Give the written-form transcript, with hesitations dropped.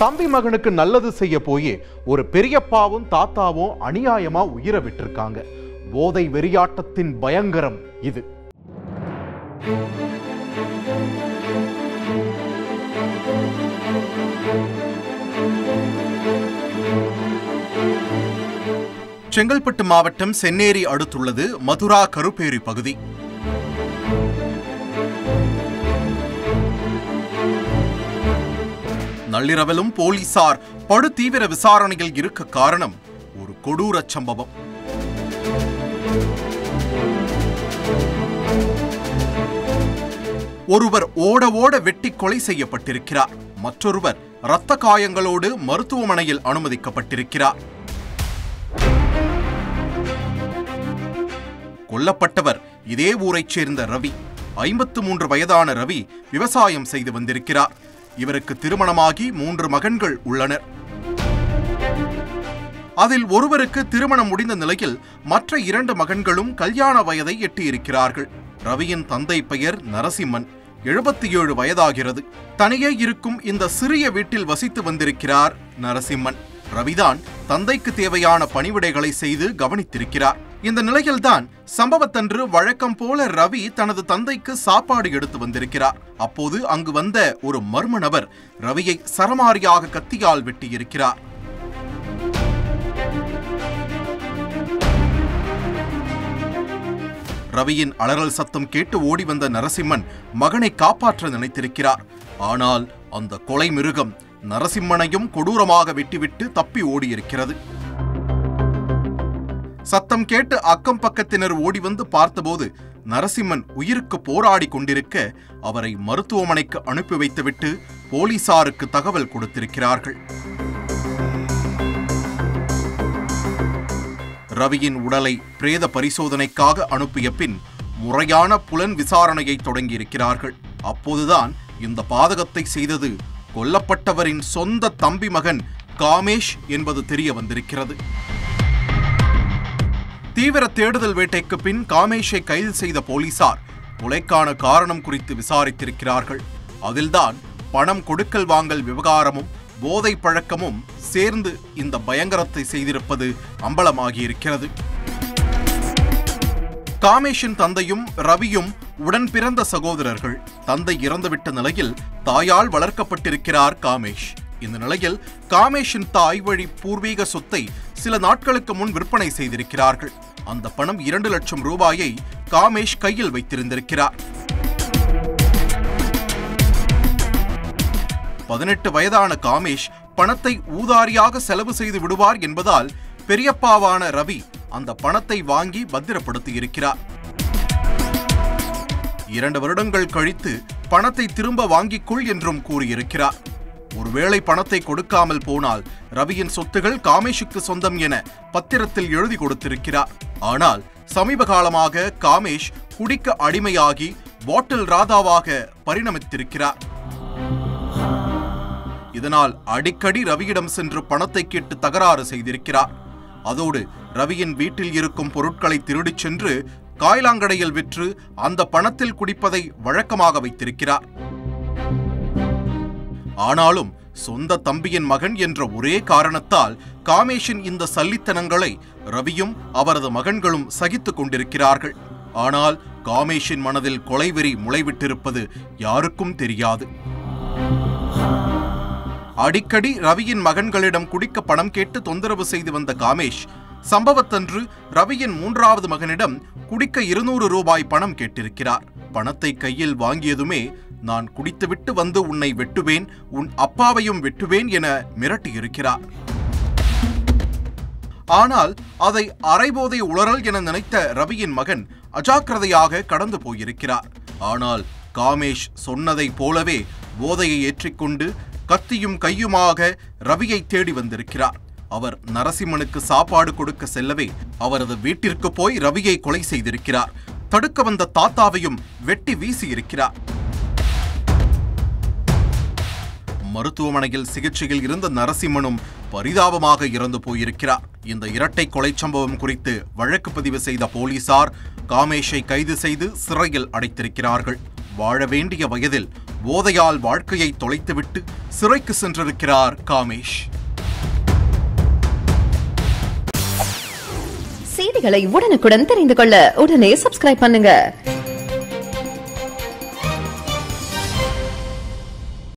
தம்பி மகனுக்கு நல்லது செய்ய போய் ஒரு பெரியப்பாவும் தாத்தாவும் அநியாயமா உயிரை விட்டிருக்காங்க. போதை வெறியாட்டத்தின் பயங்கரம் இது. செங்கல்பட்டு மாவட்டம் சென்னேரி அடுத்துள்ளது மதுரா கருப்பேரி பகுதி. நள்ளிரவிலும் போலீசார் படு தீவிர விசாரணையில் இருக்க காரணம் ஒரு கொடூர சம்பவம். ஒருவர் ஓட ஓட வெட்டி கொலை செய்யப்பட்டிருக்கிறார். மற்றொருவர் இரத்த காயங்களோடு மருத்துவமனையில் அனுமதிக்கப்பட்டிருக்கிறார். கொல்லப்பட்டவர் இதே ஊரைச் சேர்ந்த ரவி. 53 வயதான ரவி விவசாயம் செய்து வந்திருக்கிறார். இவருக்கு திருமணமாகி 3 மகன்கள் உள்ளனர். அதில் ஒருவருக்கு திருமணம் முடிந்த நிலையில் மற்ற 2 மகன்களும் கல்யாண வயதை எட்டியிருக்கிறார்கள். ரவியின் தந்தை பெயர் நரசிம்மன். 77 வயதாகிறது. தனியே இருக்கும் இந்த சிறிய வீட்டில் வசித்து வந்திருக்கிறார் நரசிம்மன். ரவிதான் தந்தைக்கு தேவையான பணிவிடைகளை செய்து கவனித்திருக்கிறார். இந்த நிலையில்தான் சம்பவத்தன்று வழக்கம் போல ரவி தனது தந்தைக்கு சாப்பாடு எடுத்து வந்திருக்கிறார். அப்போது அங்கு வந்த ஒரு மர்ம நபர் ரவியை சரமாரியாக கத்தியால் வெட்டியிருக்கிறார். ரவியின் அலறல் சத்தம் கேட்டு ஓடி வந்த நரசிம்மன் மகனை காப்பாற்ற நினைத்திருக்கிறார். ஆனால் அந்த கொலை மிருகம் நரசிம்மனையும் கொடூரமாக வெட்டிவிட்டு தப்பி ஓடியிருக்கிறது. சத்தம் கேட்டு அக்கம் பக்கத்தினர் ஓடி வந்து பார்த்தபோது நரசிம்மன் உயிருக்கு போராடி கொண்டிருக்க அவரை மருத்துவமனைக்கு அனுப்பி வைத்துவிட்டு போலீசாருக்கு தகவல் கொடுத்திருக்கிறார்கள். ரவியின் உடலை பிரேத பரிசோதனைக்காக அனுப்பிய பின் முறையான புலன் விசாரணையை தொடங்கியிருக்கிறார்கள். அப்போதுதான் இந்த பாதகத்தை செய்தது கொல்லப்பட்டவரின் சொந்த தம்பி மகன் காமேஷ் என்பது தெரிய வந்திருக்கிறது. தீவிர தேடுதல் வேட்டைக்கு பின் காமேஷை கைது செய்த போலீசார் கொலைக்கான காரணம் குறித்து விசாரித்திருக்கிறார்கள். அதில்தான் பணம் கொடுக்கல் வாங்கல் விவகாரமும் போதை பழக்கமும் சேர்ந்து இந்த பயங்கரத்தை செய்திருப்பது அம்பலமாகியிருக்கிறது. காமேஷின் தந்தையும் ரவியும் உடன் பிறந்த சகோதரர்கள். தந்தை இறந்துவிட்ட நிலையில் தாயால் வளர்க்கப்பட்டிருக்கிறார் காமேஷ். இந்த நிலையில் காமேஷின் தாய் வழி பூர்வீக சொத்தை சில நாட்களுக்கு முன் விற்பனை செய்திருக்கிறார்கள். அந்த பணம் 2 லட்சம் ரூபாயை காமேஷ் கையில் வைத்திருந்திருக்கிறார். 18 வயதான காமேஷ் பணத்தை ஊதாரியாக செலவு செய்து விடுவார் என்பதால் பெரியப்பாவான ரவி அந்த பணத்தை வாங்கி பத்திரப்படுத்தியிருக்கிறார். 2 வருடங்கள் கழித்து பணத்தை திரும்ப வாங்கிக் கொள் என்றும் கூறியிருக்கிறார். ஒருவேளை பணத்தை கொடுக்காமல் போனால் ரவியின் சொத்துகள் காமேஷுக்கு சொந்தம் என பத்திரத்தில் எழுதி கொடுத்திருக்கிறார். ஆனால் சமீப காலமாக காமேஷ் குடிக்க அடிமையாகி பாட்டில் ராதாவாக பரிணமித்திருக்கிறார். இதனால் அடிக்கடி ரவியிடம் சென்று பணத்தை கேட்டு தகராறு செய்திருக்கிறார். அதோடு ரவியின் வீட்டில் இருக்கும் பொருட்களை திருடிச் சென்று காய்லாங்கடையில் விற்று அந்த பணத்தில் குடிப்பதை வழக்கமாக வைத்திருக்கிறார். ஆனாலும் சொந்த தம்பியின் மகன் என்ற ஒரே காரணத்தால் காமேஷின் இந்த சல்லித்தனங்களை ரவியும் அவரது மகன்களும் சகித்துக் கொண்டிருக்கிறார்கள். ஆனால் காமேஷின் மனதில் கொலைவெறி முளைவிட்டிருப்பது யாருக்கும் தெரியாது. அடிக்கடி ரவியின் மகன்களிடம் குடிக்க பணம் கேட்டு தொந்தரவு செய்து வந்த காமேஷ் சம்பவத்தன்று ரவியின் 3வது மகனிடம் குடிக்க 200 ரூபாய் பணம் கேட்டிருக்கிறார். பணத்தை கையில் வாங்கியதுமே நான் குடித்துவிட்டு வந்து உன்னை வெட்டுவேன், உன் அப்பாவையும் வெட்டுவேன் என மிரட்டியிருக்கிறார். ஆனால் அதை அரைபோதை உளறல் என நினைத்த ரவியின் மகன் அஜாக்கிரதையாக கடந்து போயிருக்கிறார். ஆனால் காமேஷ் சொன்னதை போலவே போதையை ஏற்றிக்கொண்டு கத்தியும் கையுமாக ரவியை தேடி வந்திருக்கிறார். அவர் நரசிம்மனுக்கு சாப்பாடு கொடுக்க செல்லவே அவரது வீட்டிற்கு போய் ரவியை கொலை செய்திருக்கிறார். தடுக்க வந்த தாத்தாவையும் வெட்டி வீசியிருக்கிறார். மருத்துவமனையில் சிகிச்சையில் இருந்த நரசிம்மனும் பரிதாபமாக இறந்து போயிருக்கிறார். இந்த இரட்டை கொலை சம்பவம் குறித்து வழக்கு பதிவு செய்த போலீசார் காமேஷை கைது செய்து சிறையில் அடைத்திருக்கிறார்கள். வாழ வேண்டிய வயதில் போதையால் வாழ்க்கையை தொலைத்துவிட்டு சிறைக்கு சென்றிருக்கிறார் காமேஷ். செய்திகளை உடனுக்குடன் தெரிந்து கொள்ள உடனே சப்ஸ்கிரைப் பண்ணுங்க.